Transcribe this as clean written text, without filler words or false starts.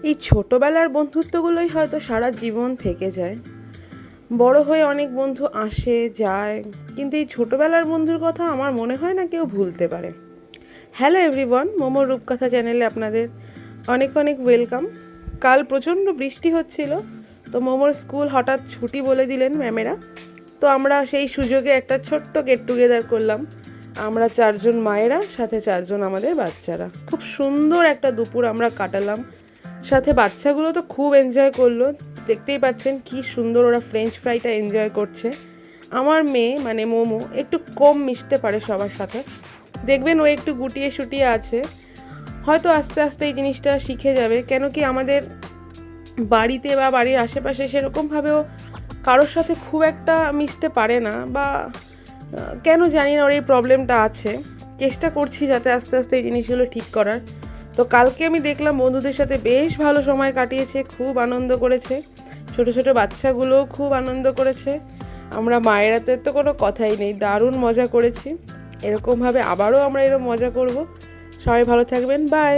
এই ছোটোবেলার বন্ধুত্বগুলোই হয়তো সারা জীবন থেকে যায়। বড় হয়ে অনেক বন্ধু আসে যায়, কিন্তু এই ছোটোবেলার বন্ধুর কথা আমার মনে হয় না কেউ ভুলতে পারে। হ্যালো এভরিওয়ান, মোমোর রূপকথা চ্যানেলে আপনাদের অনেক অনেক ওয়েলকাম। কাল প্রচণ্ড বৃষ্টি হচ্ছিল, তো মোমোর স্কুল হঠাৎ ছুটি বলে দিলেন ম্যামেরা। তো আমরা সেই সুযোগে একটা ছোট্ট গেট টুগেদার করলাম। আমরা 4জন মায়েরা, সাথে 4জন আমাদের বাচ্চারা। খুব সুন্দর একটা দুপুর আমরা কাটালাম। সাথে বাচ্চাগুলো তো খুব এনজয় করলো। দেখতেই পাচ্ছেন কি সুন্দর ওরা ফ্রেঞ্চ ফ্রাইটা এনজয় করছে। আমার মেয়ে মানে মোমো একটু কম মিশতে পারে সবার সাথে, দেখবেন ও একটু গুটিয়ে শুটিয়ে আছে। হয়তো আস্তে আস্তে এই জিনিসটা শিখে যাবে, কেন কি আমাদের বাড়িতে বা বাড়ির আশেপাশে সেরকমভাবেও কারোর সাথে খুব একটা মিশতে পারে না, বা কেন জানি না ওর এই প্রবলেমটা আছে। চেষ্টা করছি যাতে আস্তে আস্তে এই জিনিসগুলো ঠিক করার। তো কালকে আমি দেখলাম বন্ধুদের সাথে বেশ ভালো সময় কাটিয়েছে, খুব আনন্দ করেছে। ছোট ছোট বাচ্চাগুলোও খুব আনন্দ করেছে। আমরা মায়েরাতে তো কোনো কথাই নেই, দারুণ মজা করেছি। এরকমভাবে আবারও আমরা এরকম মজা করব। সবাই ভালো থাকবেন, বাই।